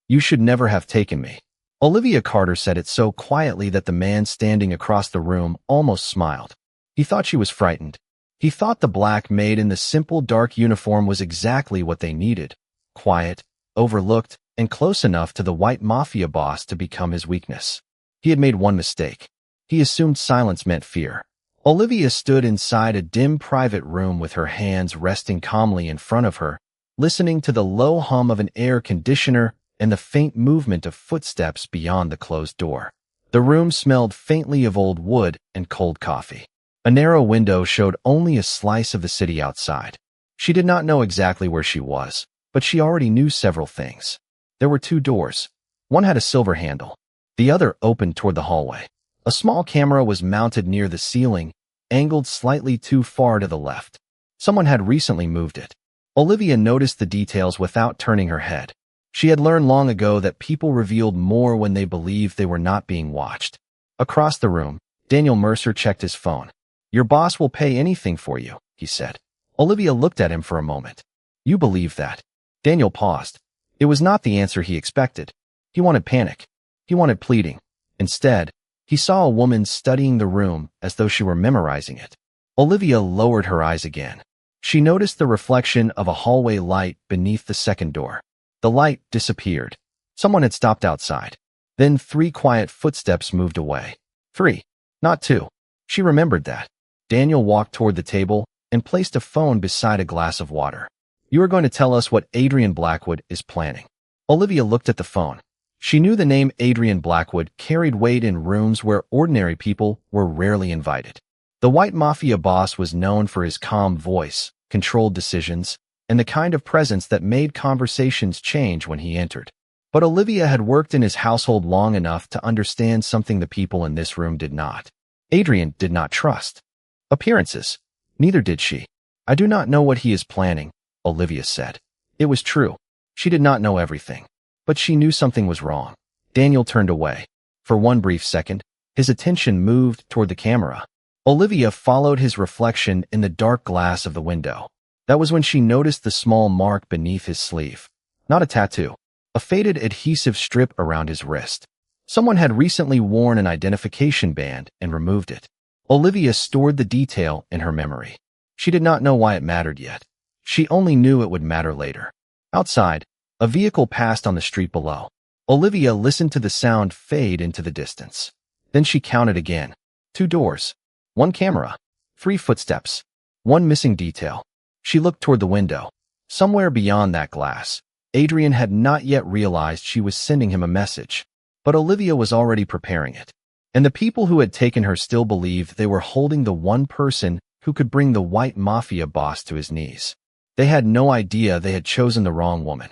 You should never have taken me. Olivia Carter said it so quietly that the man standing across the room almost smiled. He thought she was frightened. He thought the black maid in the simple dark uniform was exactly what they needed. Quiet, overlooked, and close enough to the white mafia boss to become his weakness. He had made one mistake. He assumed silence meant fear. Olivia stood inside a dim private room with her hands resting calmly in front of her, listening to the low hum of an air conditioner and the faint movement of footsteps beyond the closed door. The room smelled faintly of old wood and cold coffee. A narrow window showed only a slice of the city outside. She did not know exactly where she was, but she already knew several things. There were two doors. One had a silver handle. The other opened toward the hallway. A small camera was mounted near the ceiling, angled slightly too far to the left. Someone had recently moved it. Olivia noticed the details without turning her head. She had learned long ago that people revealed more when they believed they were not being watched. Across the room, Daniel Mercer checked his phone. "Your boss will pay anything for you," he said. Olivia looked at him for a moment. "You believe that?" Daniel paused. It was not the answer he expected. He wanted panic. He wanted pleading. Instead, he saw a woman studying the room as though she were memorizing it. Olivia lowered her eyes again. She noticed the reflection of a hallway light beneath the second door. The light disappeared. Someone had stopped outside. Then 3 quiet footsteps moved away. 3, not 2. She remembered that. Daniel walked toward the table and placed a phone beside a glass of water. "You are going to tell us what Adrian Blackwood is planning." Olivia looked at the phone. She knew the name Adrian Blackwood carried weight in rooms where ordinary people were rarely invited. The white mafia boss was known for his calm voice, controlled decisions, and the kind of presence that made conversations change when he entered. But Olivia had worked in his household long enough to understand something the people in this room did not. Adrian did not trust appearances. Neither did she. "I do not know what he is planning," Olivia said. It was true. She did not know everything. But she knew something was wrong. Daniel turned away. For one brief second, his attention moved toward the camera. Olivia followed his reflection in the dark glass of the window. That was when she noticed the small mark beneath his sleeve. Not a tattoo. A faded adhesive strip around his wrist. Someone had recently worn an identification band and removed it. Olivia stored the detail in her memory. She did not know why it mattered yet. She only knew it would matter later. Outside, a vehicle passed on the street below. Olivia listened to the sound fade into the distance. Then she counted again. 2 doors. 1 camera. 3 footsteps. 1 missing detail. She looked toward the window. Somewhere beyond that glass, Adrian had not yet realized she was sending him a message. But Olivia was already preparing it. And the people who had taken her still believed they were holding the one person who could bring the white mafia boss to his knees. They had no idea they had chosen the wrong woman. :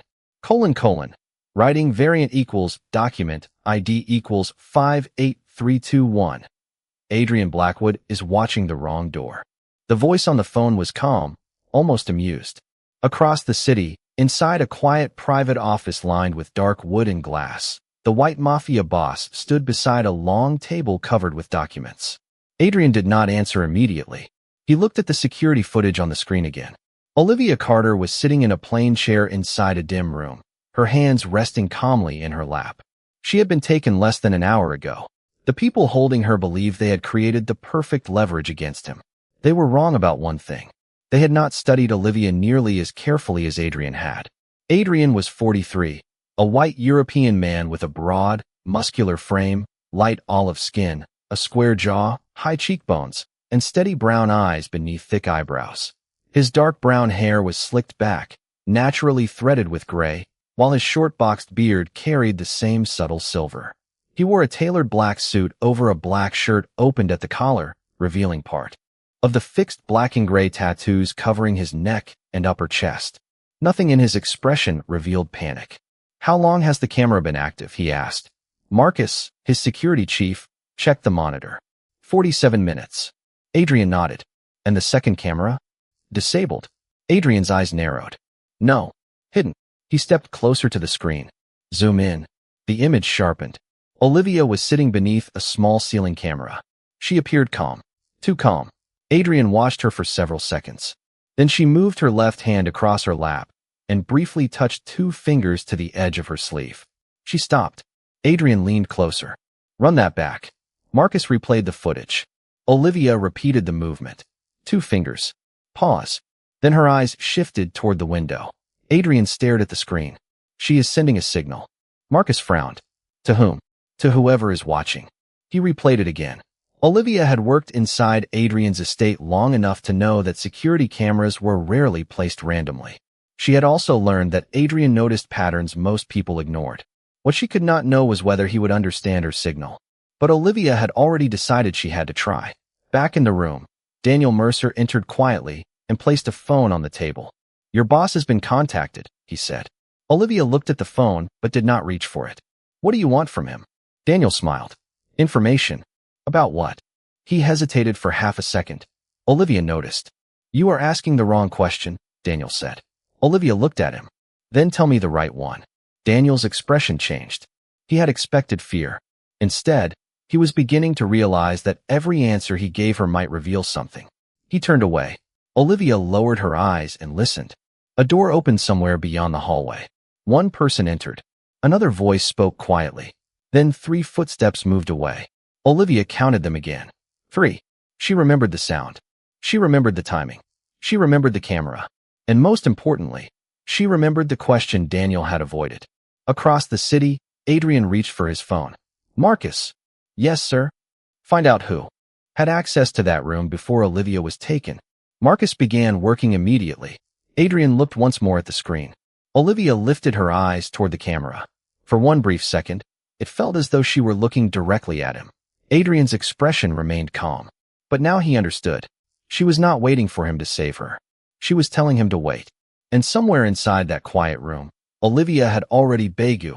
Writing variant equals document ID equals 58321. Adrian Blackwood is watching the wrong door. The voice on the phone was calm, almost amused. Across the city, inside a quiet private office lined with dark wood and glass, the white mafia boss stood beside a long table covered with documents. Adrian did not answer immediately. He looked at the security footage on the screen again. Olivia Carter was sitting in a plain chair inside a dim room, her hands resting calmly in her lap. She had been taken less than an hour ago. The people holding her believed they had created the perfect leverage against him. They were wrong about one thing. They had not studied Olivia nearly as carefully as Adrian had. Adrian was 43, a white European man with a broad, muscular frame, light olive skin, a square jaw, high cheekbones, and steady brown eyes beneath thick eyebrows. His dark brown hair was slicked back, naturally threaded with gray, while his short boxed beard carried the same subtle silver. He wore a tailored black suit over a black shirt opened at the collar, revealing part of the fixed black and gray tattoos covering his neck and upper chest. Nothing in his expression revealed panic. "How long has the camera been active?" he asked. Marcus, his security chief, checked the monitor. 47 minutes. Adrian nodded. "And the second camera?" "Disabled." Adrian's eyes narrowed. "No. Hidden." He stepped closer to the screen. Zoom in. The image sharpened. Olivia was sitting beneath a small ceiling camera. She appeared calm. Too calm. Adrian watched her for several seconds. Then she moved her left hand across her lap and briefly touched 2 fingers to the edge of her sleeve. She stopped. Adrian leaned closer. Run that back. Marcus replayed the footage. Olivia repeated the movement. 2 fingers. Pause. Then her eyes shifted toward the window. Adrian stared at the screen. She is sending a signal. Marcus frowned. To whom? To whoever is watching. He replayed it again. Olivia had worked inside Adrian's estate long enough to know that security cameras were rarely placed randomly. She had also learned that Adrian noticed patterns most people ignored. What she could not know was whether he would understand her signal. But Olivia had already decided she had to try. Back in the room, Daniel Mercer entered quietly and placed a phone on the table. Your boss has been contacted, he said. Olivia looked at the phone but did not reach for it. What do you want from him? Daniel smiled. Information. About what? He hesitated for half a second. Olivia noticed. You are asking the wrong question, Daniel said. Olivia looked at him. Then tell me the right one. Daniel's expression changed. He had expected fear. Instead, he was beginning to realize that every answer he gave her might reveal something. He turned away. Olivia lowered her eyes and listened. A door opened somewhere beyond the hallway. One person entered. Another voice spoke quietly. Then 3 footsteps moved away. Olivia counted them again. 3. She remembered the sound. She remembered the timing. She remembered the camera. And most importantly, she remembered the question Daniel had avoided. Across the city, Adrian reached for his phone. Marcus. Yes, sir. Find out who had access to that room before Olivia was taken. Marcus began working immediately. Adrian looked once more at the screen. Olivia lifted her eyes toward the camera. For one brief second, it felt as though she were looking directly at him. Adrian's expression remained calm. But now he understood. She was not waiting for him to save her. She was telling him to wait. And somewhere inside that quiet room, Olivia had already begged.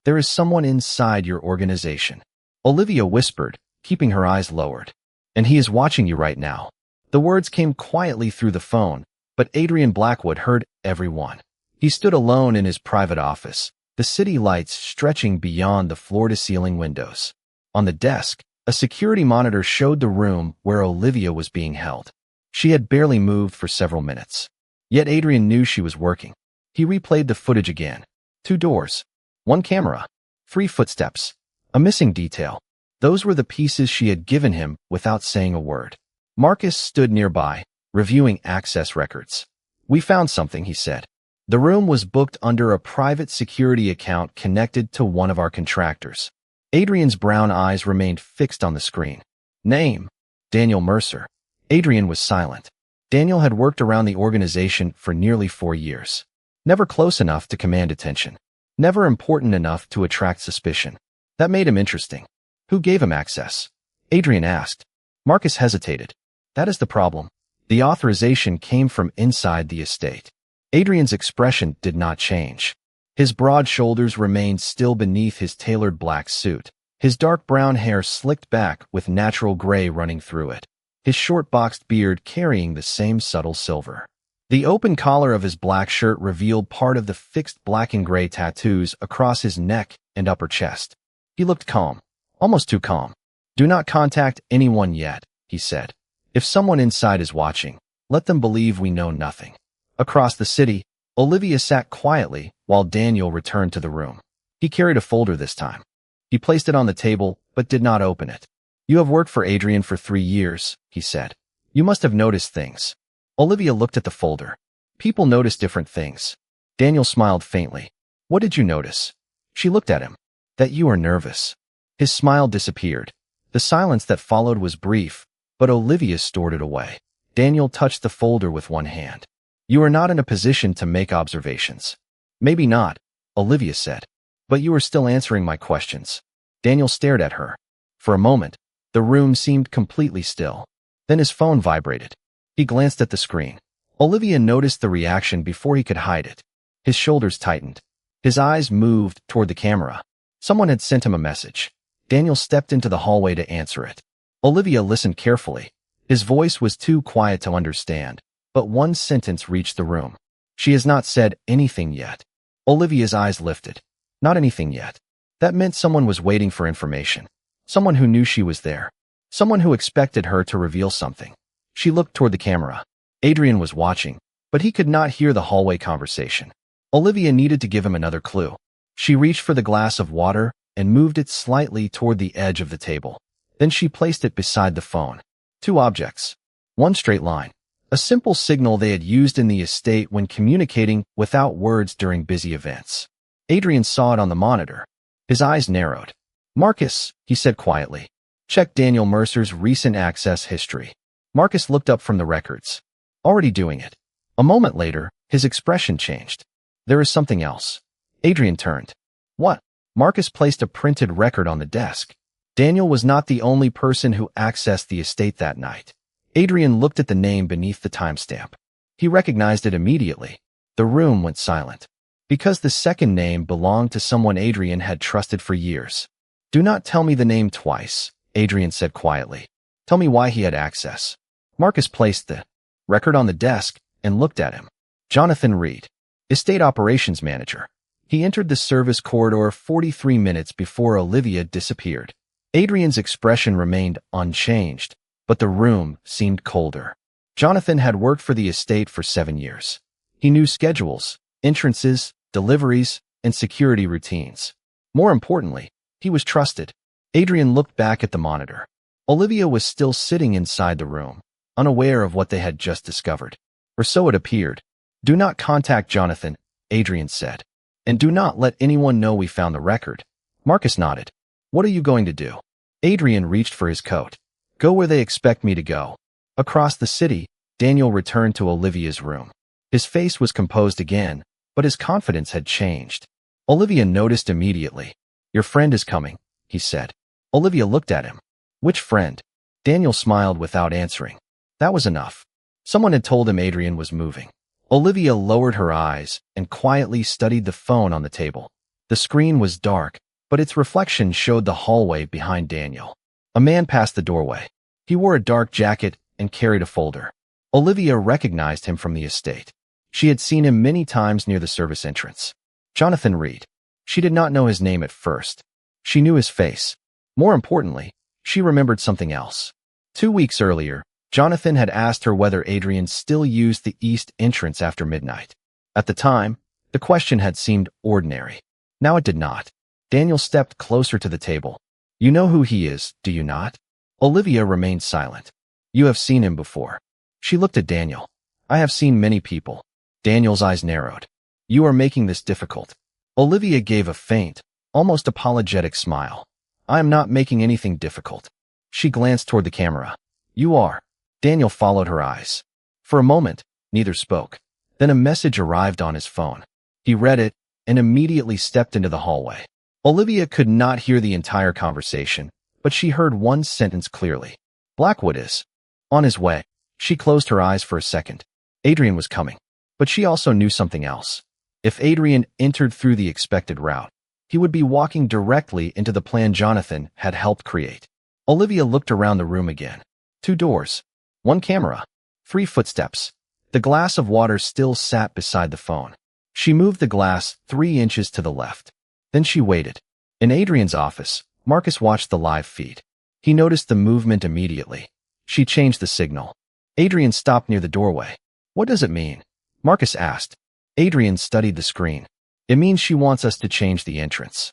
There is someone inside your organization. Olivia whispered, keeping her eyes lowered. And he is watching you right now. The words came quietly through the phone, but Adrian Blackwood heard everyone. He stood alone in his private office, the city lights stretching beyond the floor-to-ceiling windows. On the desk, a security monitor showed the room where Olivia was being held. She had barely moved for several minutes. Yet Adrian knew she was working. He replayed the footage again. 2 doors. 1 camera. 3 footsteps. A missing detail. Those were the pieces she had given him without saying a word. Marcus stood nearby, reviewing access records. We found something, he said. The room was booked under a private security account connected to one of our contractors. Adrian's brown eyes remained fixed on the screen. Name: Daniel Mercer. Adrian was silent. Daniel had worked around the organization for nearly 4 years. Never close enough to command attention. Never important enough to attract suspicion. That made him interesting. Who gave him access? Adrian asked. Marcus hesitated. That is the problem. The authorization came from inside the estate. Adrian's expression did not change. His broad shoulders remained still beneath his tailored black suit. His dark brown hair slicked back with natural gray running through it. His short boxed beard carrying the same subtle silver. The open collar of his black shirt revealed part of the fixed black and gray tattoos across his neck and upper chest. He looked calm, almost too calm. Do not contact anyone yet, he said. If someone inside is watching, let them believe we know nothing. Across the city, Olivia sat quietly while Daniel returned to the room. He carried a folder this time. He placed it on the table, but did not open it. You have worked for Adrian for 3 years, he said. You must have noticed things. Olivia looked at the folder. People notice different things. Daniel smiled faintly. What did you notice? She looked at him. That you are nervous. His smile disappeared. The silence that followed was brief, but Olivia stored it away. Daniel touched the folder with one hand. You are not in a position to make observations. Maybe not, Olivia said. But you are still answering my questions. Daniel stared at her. For a moment, the room seemed completely still. Then his phone vibrated. He glanced at the screen. Olivia noticed the reaction before he could hide it. His shoulders tightened. His eyes moved toward the camera. Someone had sent him a message. Daniel stepped into the hallway to answer it. Olivia listened carefully. His voice was too quiet to understand, but one sentence reached the room. She has not said anything yet. Olivia's eyes lifted. Not anything yet. That meant someone was waiting for information. Someone who knew she was there. Someone who expected her to reveal something. She looked toward the camera. Adrian was watching, but he could not hear the hallway conversation. Olivia needed to give him another clue. She reached for the glass of water and moved it slightly toward the edge of the table. Then she placed it beside the phone. Two objects. One straight line. A simple signal they had used in the estate when communicating without words during busy events. Adrian saw it on the monitor. His eyes narrowed. "Marcus," he said quietly. "Check Daniel Mercer's recent access history." Marcus looked up from the records. "Already doing it." A moment later, his expression changed. "There is something else." Adrian turned. "What?" Marcus placed a printed record on the desk. Daniel was not the only person who accessed the estate that night. Adrian looked at the name beneath the timestamp. He recognized it immediately. The room went silent. Because the second name belonged to someone Adrian had trusted for years. "Do not tell me the name twice," Adrian said quietly. "Tell me why he had access." Marcus placed the record on the desk and looked at him. "Jonathan Reed, Estate Operations Manager." He entered the service corridor 43 minutes before Olivia disappeared. Adrian's expression remained unchanged, but the room seemed colder. Jonathan had worked for the estate for 7 years. He knew schedules, entrances, deliveries, and security routines. More importantly, he was trusted. Adrian looked back at the monitor. Olivia was still sitting inside the room, unaware of what they had just discovered. Or so it appeared. "Do not contact Jonathan," Adrian said. "And do not let anyone know we found the record." Marcus nodded. "What are you going to do?" Adrian reached for his coat. "Go where they expect me to go." Across the city, Daniel returned to Olivia's room. His face was composed again, but his confidence had changed. Olivia noticed immediately. "Your friend is coming," he said. Olivia looked at him. "Which friend?" Daniel smiled without answering. That was enough. Someone had told him Adrian was moving. Olivia lowered her eyes and quietly studied the phone on the table. The screen was dark, but its reflection showed the hallway behind Daniel. A man passed the doorway. He wore a dark jacket and carried a folder. Olivia recognized him from the estate. She had seen him many times near the service entrance. Jonathan Reed. She did not know his name at first. She knew his face. More importantly, she remembered something else. 2 weeks earlier, Jonathan had asked her whether Adrian still used the east entrance after midnight. At the time, the question had seemed ordinary. Now it did not. Daniel stepped closer to the table. "You know who he is, do you not?" Olivia remained silent. "You have seen him before." She looked at Daniel. "I have seen many people." Daniel's eyes narrowed. "You are making this difficult." Olivia gave a faint, almost apologetic smile. "I am not making anything difficult." She glanced toward the camera. "You are." Daniel followed her eyes. For a moment, neither spoke. Then a message arrived on his phone. He read it and immediately stepped into the hallway. Olivia could not hear the entire conversation, but she heard one sentence clearly. "Blackwood is on his way." She closed her eyes for a second. Adrian was coming. But she also knew something else. If Adrian entered through the expected route, he would be walking directly into the plan Jonathan had helped create. Olivia looked around the room again. 2 doors. 1 camera. 3 footsteps. The glass of water still sat beside the phone. She moved the glass 3 inches to the left. Then she waited. In Adrian's office, Marcus watched the live feed. He noticed the movement immediately. She changed the signal. Adrian stopped near the doorway. "What does it mean?" Marcus asked. Adrian studied the screen. "It means she wants us to change the entrance."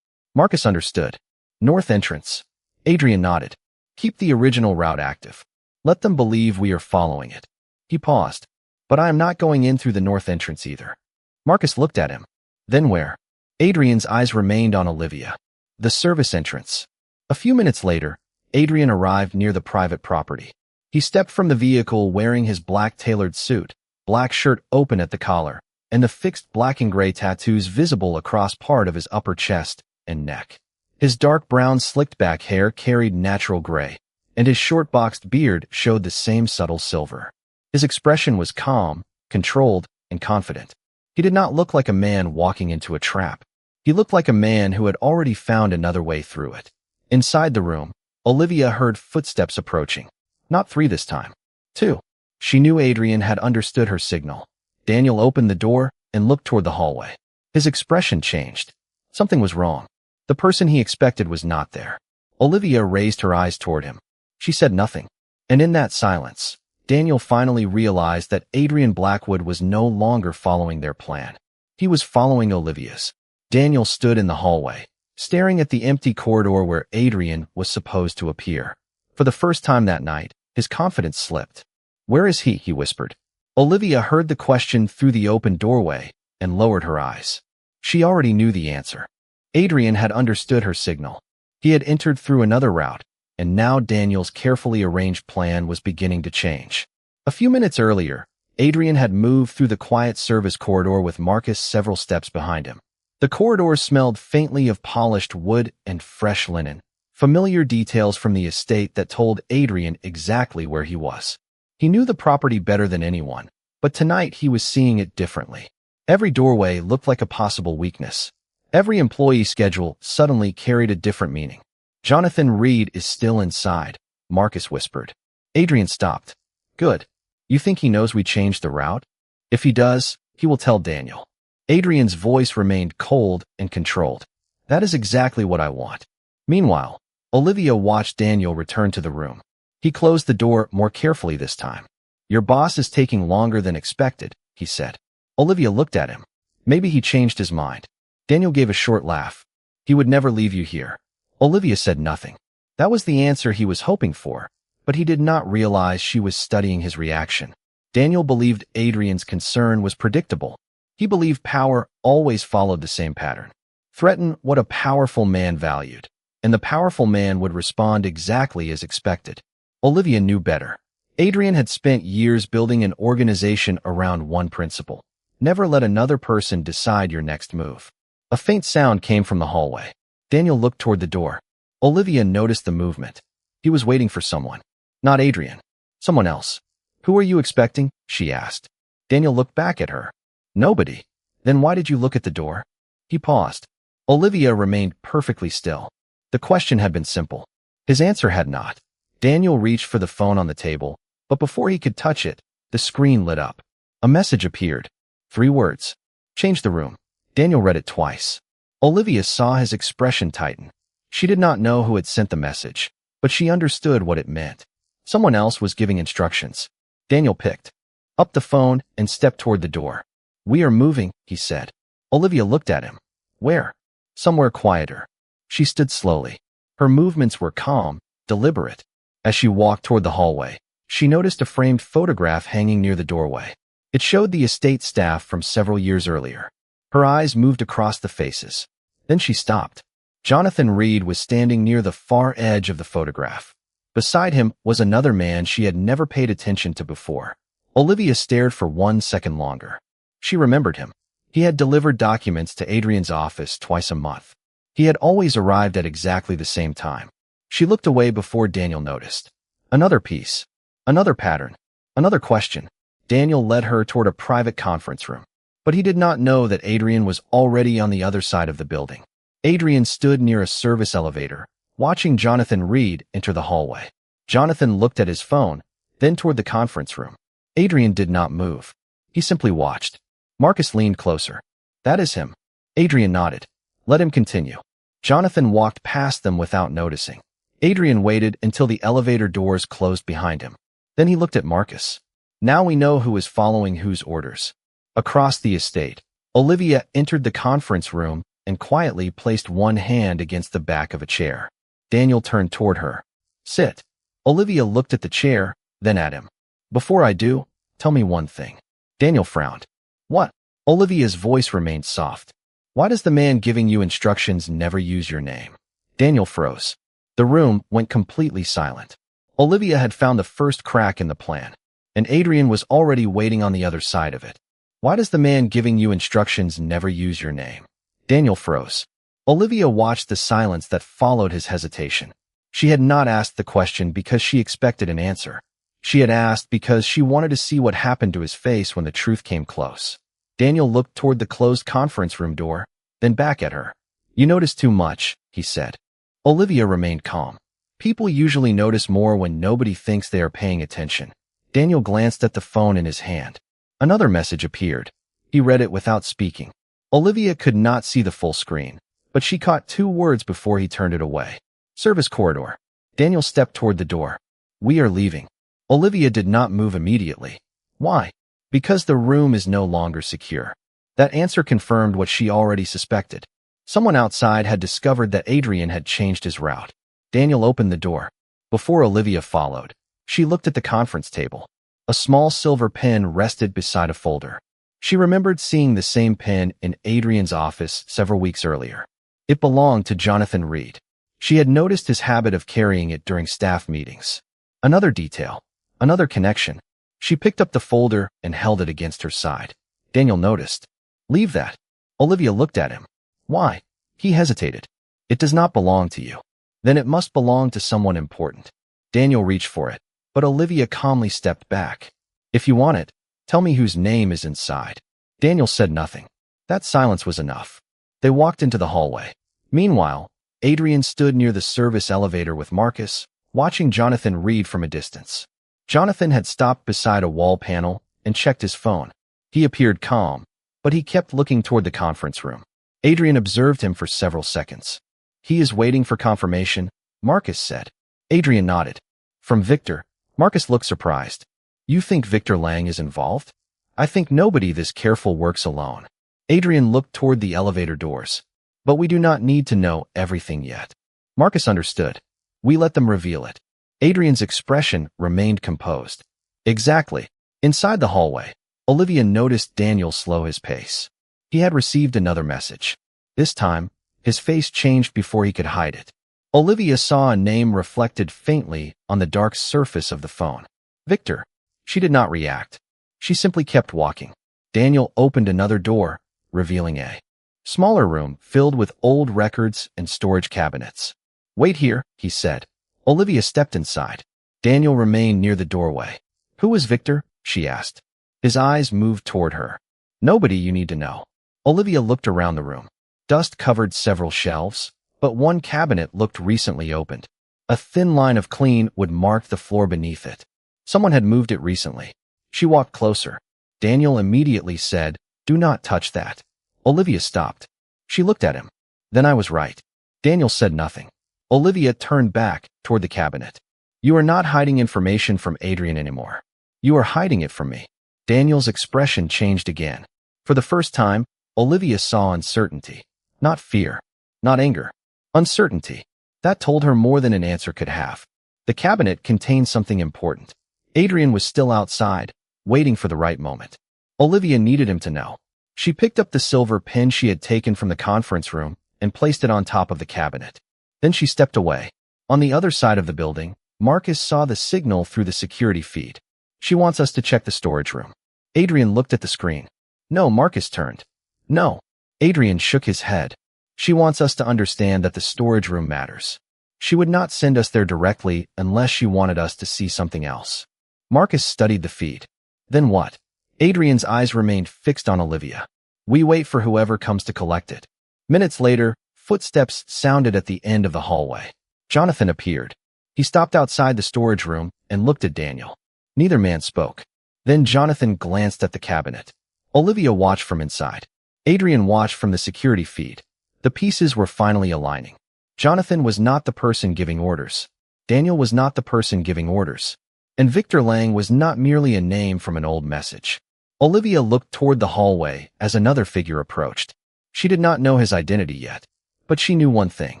Marcus understood. "North entrance." Adrian nodded. "Keep the original route active. Let them believe we are following it." He paused. "But I am not going in through the north entrance either." Marcus looked at him. "Then where?" Adrian's eyes remained on Olivia. "The service entrance." A few minutes later, Adrian arrived near the private property. He stepped from the vehicle wearing his black tailored suit, black shirt open at the collar, and the fixed black and gray tattoos visible across part of his upper chest and neck. His dark brown slicked back hair carried natural gray, and his short boxed beard showed the same subtle silver. His expression was calm, controlled, and confident. He did not look like a man walking into a trap. He looked like a man who had already found another way through it. Inside the room, Olivia heard footsteps approaching. Not 3 this time. 2. She knew Adrian had understood her signal. Daniel opened the door and looked toward the hallway. His expression changed. Something was wrong. The person he expected was not there. Olivia raised her eyes toward him. She said nothing. And in that silence, Daniel finally realized that Adrian Blackwood was no longer following their plan. He was following Olivia's. Daniel stood in the hallway, staring at the empty corridor where Adrian was supposed to appear. For the first time that night, his confidence slipped. "Where is he?" he whispered. Olivia heard the question through the open doorway and lowered her eyes. She already knew the answer. Adrian had understood her signal. He had entered through another route, and now Daniel's carefully arranged plan was beginning to change. A few minutes earlier, Adrian had moved through the quiet service corridor with Marcus several steps behind him. The corridor smelled faintly of polished wood and fresh linen, familiar details from the estate that told Adrian exactly where he was. He knew the property better than anyone, but tonight he was seeing it differently. Every doorway looked like a possible weakness. Every employee schedule suddenly carried a different meaning. "Jonathan Reed is still inside," Marcus whispered. Adrian stopped. "Good. You think he knows we changed the route? If he does, he will tell Daniel." Adrian's voice remained cold and controlled. "That is exactly what I want." Meanwhile, Olivia watched Daniel return to the room. He closed the door more carefully this time. "Your boss is taking longer than expected," he said. Olivia looked at him. Maybe he changed his mind. Daniel gave a short laugh. "He would never leave you here." Olivia said nothing. That was the answer he was hoping for, but he did not realize she was studying his reaction. Daniel believed Adrian's concern was predictable. He believed power always followed the same pattern. Threaten what a powerful man valued, and the powerful man would respond exactly as expected. Olivia knew better. Adrian had spent years building an organization around one principle: never let another person decide your next move. A faint sound came from the hallway. Daniel looked toward the door. Olivia noticed the movement. He was waiting for someone. Not Adrian. Someone else. "Who are you expecting?" she asked. Daniel looked back at her. "Nobody." "Then why did you look at the door?" He paused. Olivia remained perfectly still. The question had been simple. His answer had not. Daniel reached for the phone on the table, but before he could touch it, the screen lit up. A message appeared. 3 words. "Change the room." Daniel read it twice. Olivia saw his expression tighten. She did not know who had sent the message, but she understood what it meant. Someone else was giving instructions. Daniel picked up the phone and stepped toward the door. "We are moving," he said. Olivia looked at him. "Where?" "Somewhere quieter." She stood slowly. Her movements were calm, deliberate. As she walked toward the hallway, she noticed a framed photograph hanging near the doorway. It showed the estate staff from several years earlier. Her eyes moved across the faces. Then she stopped. Jonathan Reed was standing near the far edge of the photograph. Beside him was another man she had never paid attention to before. Olivia stared for 1 second longer. She remembered him. He had delivered documents to Adrian's office twice a month. He had always arrived at exactly the same time. She looked away before Daniel noticed. Another piece. Another pattern. Another question. Daniel led her toward a private conference room. But he did not know that Adrian was already on the other side of the building. Adrian stood near a service elevator, watching Jonathan Reed enter the hallway. Jonathan looked at his phone, then toward the conference room. Adrian did not move. He simply watched. Marcus leaned closer. "That is him." Adrian nodded. "Let him continue." Jonathan walked past them without noticing. Adrian waited until the elevator doors closed behind him. Then he looked at Marcus. Now we know who is following whose orders. Across the estate, Olivia entered the conference room and quietly placed one hand against the back of a chair. Daniel turned toward her. "Sit." Olivia looked at the chair, then at him. "Before I do, tell me one thing." Daniel frowned. "What?" Olivia's voice remained soft. "Why does the man giving you instructions never use your name?" Daniel froze. The room went completely silent. Olivia had found the first crack in the plan, and Adrian was already waiting on the other side of it. "Why does the man giving you instructions never use your name?" Daniel froze. Olivia watched the silence that followed his hesitation. She had not asked the question because she expected an answer. She had asked because she wanted to see what happened to his face when the truth came close. Daniel looked toward the closed conference room door, then back at her. "You notice too much," he said. Olivia remained calm. People usually notice more when nobody thinks they are paying attention. Daniel glanced at the phone in his hand. Another message appeared. He read it without speaking. Olivia could not see the full screen, but she caught 2 words before he turned it away. "Service corridor." Daniel stepped toward the door. "We are leaving." Olivia did not move immediately. Why? Because the room is no longer secure. That answer confirmed what she already suspected. Someone outside had discovered that Adrian had changed his route. Daniel opened the door. Before Olivia followed, she looked at the conference table. A small silver pen rested beside a folder. She remembered seeing the same pen in Adrian's office several weeks earlier. It belonged to Jonathan Reed. She had noticed his habit of carrying it during staff meetings. Another detail, another connection. She picked up the folder and held it against her side. Daniel noticed. "Leave that." Olivia looked at him. "Why?" He hesitated. "It does not belong to you." "Then it must belong to someone important." Daniel reached for it, but Olivia calmly stepped back. "If you want it, tell me whose name is inside." Daniel said nothing. That silence was enough. They walked into the hallway. Meanwhile, Adrian stood near the service elevator with Marcus, watching Jonathan Reed from a distance. Jonathan had stopped beside a wall panel and checked his phone. He appeared calm, but he kept looking toward the conference room. Adrian observed him for several seconds. "He is waiting for confirmation," Marcus said. Adrian nodded. "From Victor." Marcus looked surprised. "You think Victor Lang is involved?" "I think nobody this careful works alone." Adrian looked toward the elevator doors. "But we do not need to know everything yet." Marcus understood. "We let them reveal it." Adrian's expression remained composed. "Exactly." Inside the hallway, Olivia noticed Daniel slow his pace. He had received another message. This time, his face changed before he could hide it. Olivia saw a name reflected faintly on the dark surface of the phone. "Victor." She did not react. She simply kept walking. Daniel opened another door, revealing a smaller room filled with old records and storage cabinets. "Wait here," he said. Olivia stepped inside. Daniel remained near the doorway. "Who is Victor?" she asked. His eyes moved toward her. "Nobody you need to know." Olivia looked around the room. Dust covered several shelves, but one cabinet looked recently opened. A thin line of clean would mark the floor beneath it. Someone had moved it recently. She walked closer. Daniel immediately said, "Do not touch that." Olivia stopped. She looked at him. "Then I was right." Daniel said nothing. Olivia turned back toward the cabinet. "You are not hiding information from Adrian anymore. You are hiding it from me." Daniel's expression changed again. For the first time, Olivia saw uncertainty. Not fear. Not anger. Uncertainty. That told her more than an answer could have. The cabinet contained something important. Adrian was still outside, waiting for the right moment. Olivia needed him to know. She picked up the silver pen she had taken from the conference room and placed it on top of the cabinet. Then she stepped away. On the other side of the building, Marcus saw the signal through the security feed. "She wants us to check the storage room." Adrian looked at the screen. "No," Marcus turned. "No." Adrian shook his head. "She wants us to understand that the storage room matters. She would not send us there directly unless she wanted us to see something else." Marcus studied the feed. "Then what?" Adrian's eyes remained fixed on Olivia. "We wait for whoever comes to collect it." Minutes later, footsteps sounded at the end of the hallway. Jonathan appeared. He stopped outside the storage room and looked at Daniel. Neither man spoke. Then Jonathan glanced at the cabinet. Olivia watched from inside. Adrian watched from the security feed. The pieces were finally aligning. Jonathan was not the person giving orders. Daniel was not the person giving orders. And Victor Lang was not merely a name from an old message. Olivia looked toward the hallway as another figure approached. She did not know his identity yet, but she knew one thing.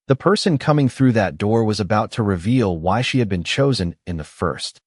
The person coming through that door was about to reveal why she had been chosen in the first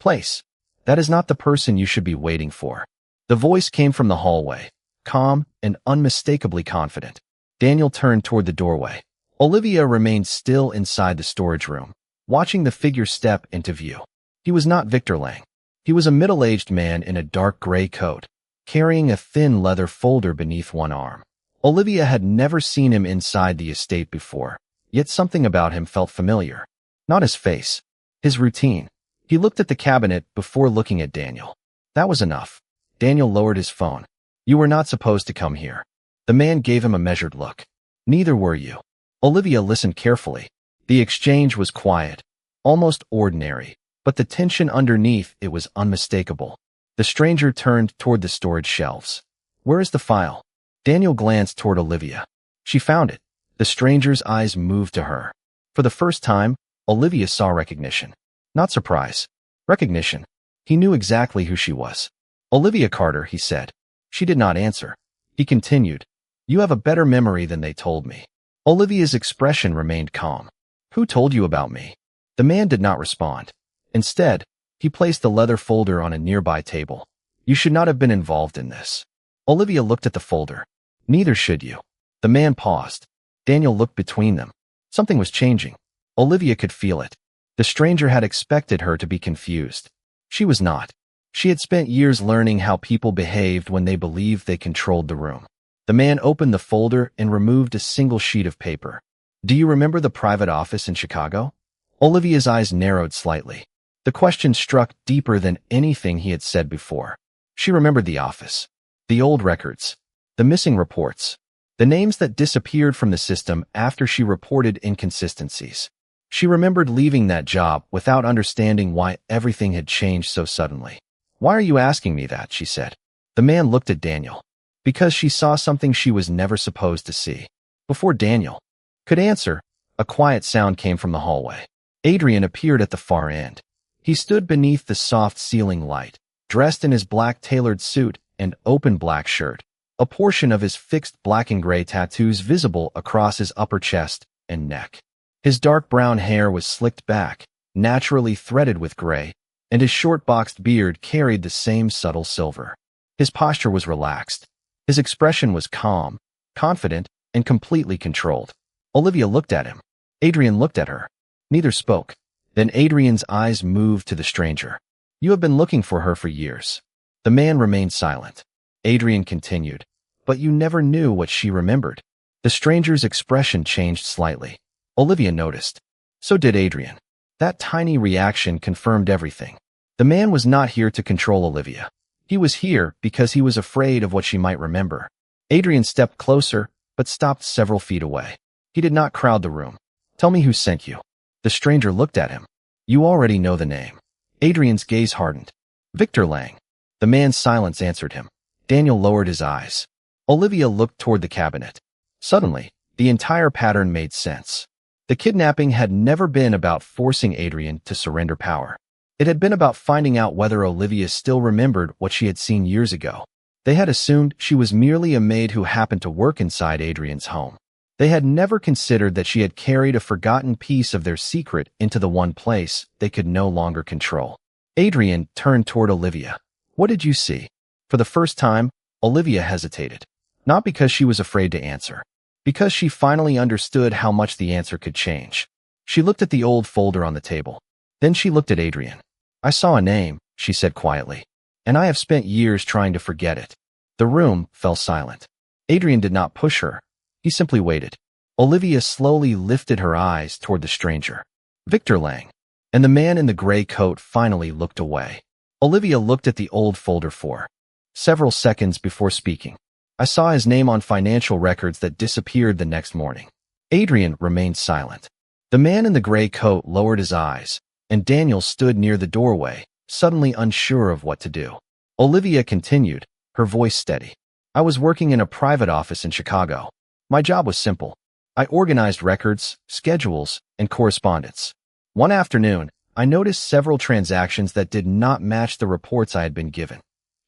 place. "That is not the person you should be waiting for." The voice came from the hallway, calm and unmistakably confident. Daniel turned toward the doorway. Olivia remained still inside the storage room, watching the figure step into view. He was not Victor Lang. He was a middle-aged man in a dark gray coat, carrying a thin leather folder beneath one arm. Olivia had never seen him inside the estate before, yet something about him felt familiar. Not his face, his routine. He looked at the cabinet before looking at Daniel. That was enough. Daniel lowered his phone. "You were not supposed to come here." The man gave him a measured look. "Neither were you." Olivia listened carefully. The exchange was quiet, almost ordinary, but the tension underneath it was unmistakable. The stranger turned toward the storage shelves. "Where is the file?" Daniel glanced toward Olivia. She found it. The stranger's eyes moved to her. For the first time, Olivia saw recognition. Not surprise. Recognition. He knew exactly who she was. "Olivia Carter," he said. She did not answer. He continued. You have a better memory than they told me. Olivia's expression remained calm. Who told you about me? The man did not respond. Instead, he placed the leather folder on a nearby table. You should not have been involved in this. Olivia looked at the folder. Neither should you. The man paused. Daniel looked between them. Something was changing. Olivia could feel it. The stranger had expected her to be confused. She was not. She had spent years learning how people behaved when they believed they controlled the room. The man opened the folder and removed a single sheet of paper. Do you remember the private office in Chicago? Olivia's eyes narrowed slightly. The question struck deeper than anything he had said before. She remembered the office, the old records, the missing reports, the names that disappeared from the system after she reported inconsistencies. She remembered leaving that job without understanding why everything had changed so suddenly. Why are you asking me that? She said. The man looked at Daniel. Because she saw something she was never supposed to see. Before Daniel could answer, a quiet sound came from the hallway. Adrian appeared at the far end. He stood beneath the soft ceiling light, dressed in his black tailored suit and open black shirt, a portion of his fixed black and gray tattoos visible across his upper chest and neck. His dark brown hair was slicked back, naturally threaded with gray, and his short boxed beard carried the same subtle silver. His posture was relaxed. His expression was calm, confident, and completely controlled. Olivia looked at him. Adrian looked at her. Neither spoke. Then Adrian's eyes moved to the stranger. You have been looking for her for years. The man remained silent. Adrian continued. But you never knew what she remembered. The stranger's expression changed slightly. Olivia noticed. So did Adrian. That tiny reaction confirmed everything. The man was not here to control Olivia. He was here because he was afraid of what she might remember. Adrian stepped closer, but stopped several feet away. He did not crowd the room. Tell me who sent you. The stranger looked at him. You already know the name. Adrian's gaze hardened. Victor Lang. The man's silence answered him. Daniel lowered his eyes. Olivia looked toward the cabinet. Suddenly, the entire pattern made sense. The kidnapping had never been about forcing Adrian to surrender power. It had been about finding out whether Olivia still remembered what she had seen years ago. They had assumed she was merely a maid who happened to work inside Adrian's home. They had never considered that she had carried a forgotten piece of their secret into the one place they could no longer control. Adrian turned toward Olivia. What did you see? For the first time, Olivia hesitated. Not because she was afraid to answer. Because she finally understood how much the answer could change. She looked at the old folder on the table. Then she looked at Adrian. I saw a name, she said quietly, and I have spent years trying to forget it. The room fell silent. Adrian did not push her. He simply waited. Olivia slowly lifted her eyes toward the stranger. Victor Lang. And the man in the gray coat finally looked away. Olivia looked at the old folder for several seconds before speaking. I saw his name on financial records that disappeared the next morning. Adrian remained silent. The man in the gray coat lowered his eyes, and Daniel stood near the doorway, suddenly unsure of what to do. Olivia continued, her voice steady. I was working in a private office in Chicago. My job was simple. I organized records, schedules, and correspondence. One afternoon, I noticed several transactions that did not match the reports I had been given.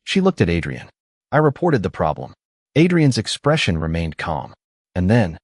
She looked at Adrian. I reported the problem. Adrian's expression remained calm. And then,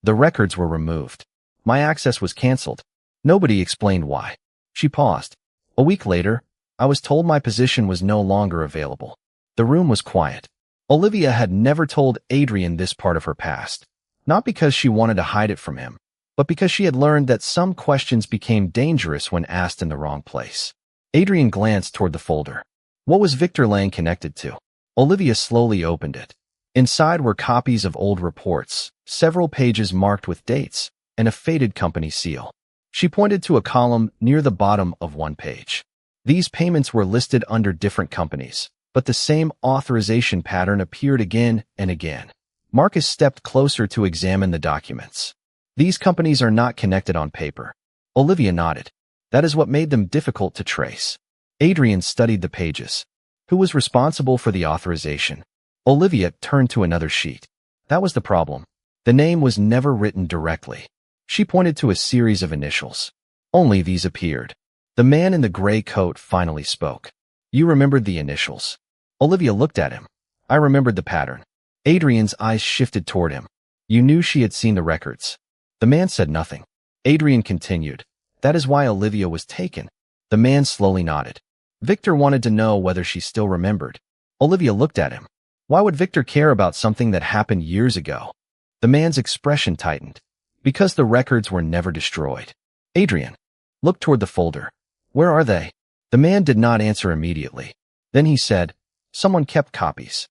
the records were removed. My access was canceled. Nobody explained why. She paused. A week later, I was told my position was no longer available. The room was quiet. Olivia had never told Adrian this part of her past. Not because she wanted to hide it from him, but because she had learned that some questions became dangerous when asked in the wrong place. Adrian glanced toward the folder. What was Victor Lang connected to? Olivia slowly opened it. Inside were copies of old reports, several pages marked with dates, and a faded company seal. She pointed to a column near the bottom of one page. These payments were listed under different companies, but the same authorization pattern appeared again and again. Marcus stepped closer to examine the documents. These companies are not connected on paper. Olivia nodded. That is what made them difficult to trace. Adrian studied the pages. Who was responsible for the authorization? Olivia turned to another sheet. That was the problem. The name was never written directly. She pointed to a series of initials. Only these appeared. The man in the gray coat finally spoke. You remembered the initials. Olivia looked at him. I remembered the pattern. Adrian's eyes shifted toward him. You knew she had seen the records. The man said nothing. Adrian continued. That is why Olivia was taken. The man slowly nodded. Victor wanted to know whether she still remembered. Olivia looked at him. Why would Victor care about something that happened years ago? The man's expression tightened. Because the records were never destroyed. Adrian looked toward the folder. Where are they? The man did not answer immediately. Then he said, someone kept copies.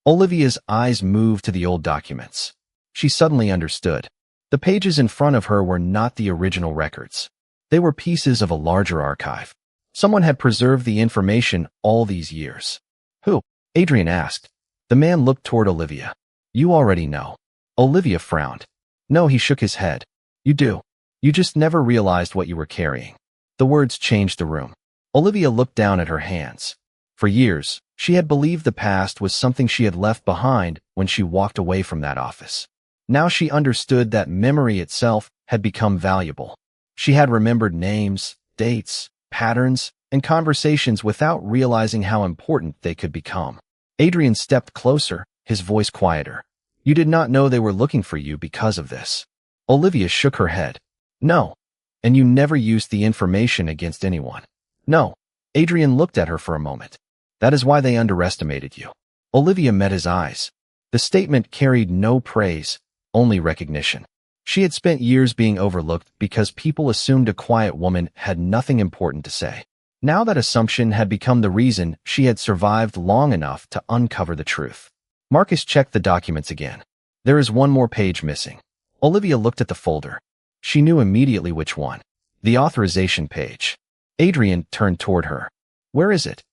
Olivia's eyes moved to the old documents. She suddenly understood. The pages in front of her were not the original records. They were pieces of a larger archive. Someone had preserved the information all these years. Who? Adrian asked. The man looked toward Olivia. You already know. Olivia frowned. No, he shook his head. You do. You just never realized what you were carrying. The words changed the room. Olivia looked down at her hands. For years, she had believed the past was something she had left behind when she walked away from that office. Now she understood that memory itself had become valuable. She had remembered names, dates, patterns, and conversations without realizing how important they could become. Adrian stepped closer, his voice quieter. You did not know they were looking for you because of this. Olivia shook her head. No. And you never used the information against anyone. No. Adrian looked at her for a moment. That is why they underestimated you. Olivia met his eyes. The statement carried no praise, only recognition. She had spent years being overlooked because people assumed a quiet woman had nothing important to say. Now that assumption had become the reason she had survived long enough to uncover the truth. Marcus checked the documents again. There is one more page missing. Olivia looked at the folder. She knew immediately which one. The authorization page. Adrian turned toward her. Where is it?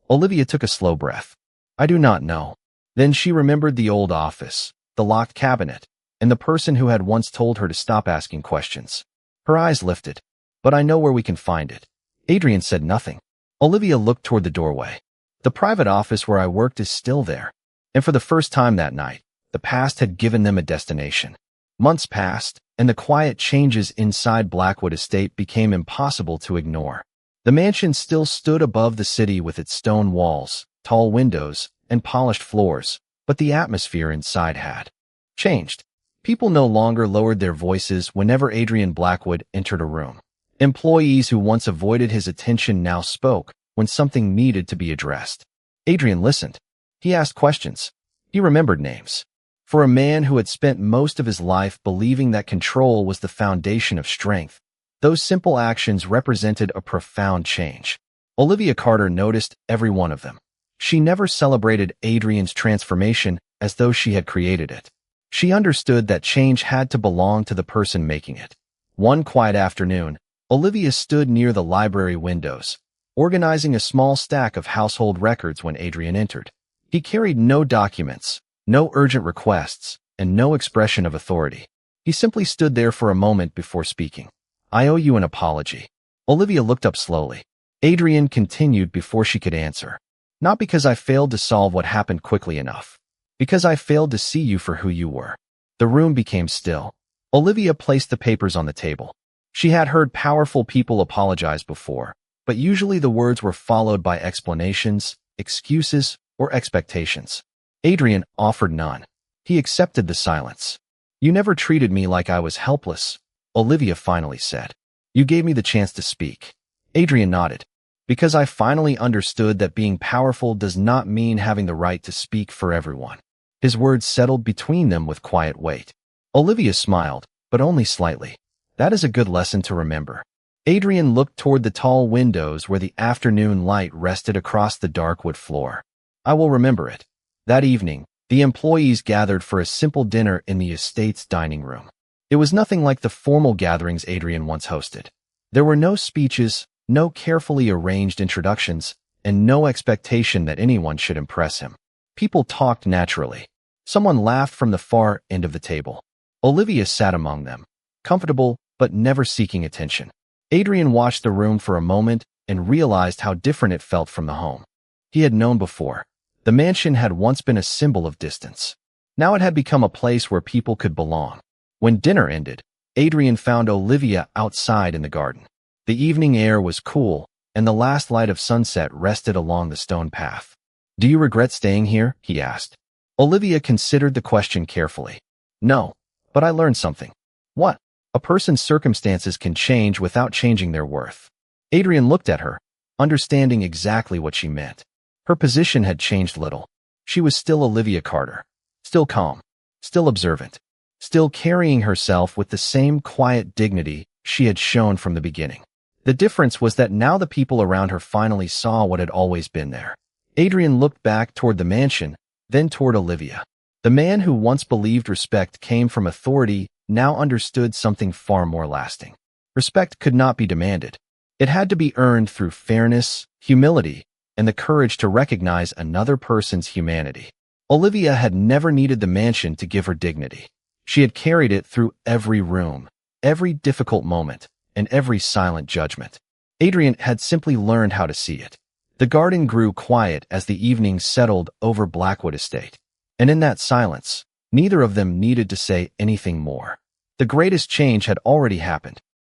Olivia took a slow breath. I do not know. Then she remembered the old office, the locked cabinet, and the person who had once told her to stop asking questions. Her eyes lifted. But I know where we can find it. Adrian said nothing. Olivia looked toward the doorway. The private office where I worked is still there. And for the first time that night, the past had given them a destination. Months passed, and the quiet changes inside Blackwood Estate became impossible to ignore. The mansion still stood above the city with its stone walls, tall windows, and polished floors, but the atmosphere inside had changed. People no longer lowered their voices whenever Adrian Blackwood entered a room. Employees who once avoided his attention now spoke when something needed to be addressed. Adrian listened. He asked questions. He remembered names. For a man who had spent most of his life believing that control was the foundation of strength, those simple actions represented a profound change. Olivia Carter noticed every one of them. She never celebrated Adrian's transformation as though she had created it. She understood that change had to belong to the person making it. One quiet afternoon, Olivia stood near the library windows, organizing a small stack of household records when Adrian entered. He carried no documents, no urgent requests, and no expression of authority. He simply stood there for a moment before speaking. I owe you an apology. Olivia looked up slowly. Adrian continued before she could answer. Not because I failed to solve what happened quickly enough. Because I failed to see you for who you were. The room became still. Olivia placed the papers on the table. She had heard powerful people apologize before, but usually the words were followed by explanations, excuses, or expectations. Adrian offered none. He accepted the silence. You never treated me like I was helpless, Olivia finally said. You gave me the chance to speak. Adrian nodded. Because I finally understood that being powerful does not mean having the right to speak for everyone. His words settled between them with quiet weight. Olivia smiled, but only slightly. That is a good lesson to remember. Adrian looked toward the tall windows where the afternoon light rested across the dark wood floor. I will remember it. That evening, the employees gathered for a simple dinner in the estate's dining room. It was nothing like the formal gatherings Adrian once hosted. There were no speeches, no carefully arranged introductions, and no expectation that anyone should impress him. People talked naturally. Someone laughed from the far end of the table. Olivia sat among them, comfortable but never seeking attention. Adrian watched the room for a moment and realized how different it felt from the home he had known before. The mansion had once been a symbol of distance. Now it had become a place where people could belong. When dinner ended, Adrian found Olivia outside in the garden. The evening air was cool, and the last light of sunset rested along the stone path. Do you regret staying here? He asked. Olivia considered the question carefully. No, but I learned something. What? A person's circumstances can change without changing their worth. Adrian looked at her, understanding exactly what she meant. Her position had changed little. She was still Olivia Carter, still calm, still observant, still carrying herself with the same quiet dignity she had shown from the beginning. The difference was that now the people around her finally saw what had always been there. Adrian looked back toward the mansion, then toward Olivia. The man who once believed respect came from authority now understood something far more lasting. Respect could not be demanded. It had to be earned through fairness, humility, and the courage to recognize another person's humanity. Olivia had never needed the mansion to give her dignity. She had carried it through every room, every difficult moment, and every silent judgment. Adrian had simply learned how to see it. The garden grew quiet as the evening settled over Blackwood Estate. And in that silence, neither of them needed to say anything more. The greatest change had already happened.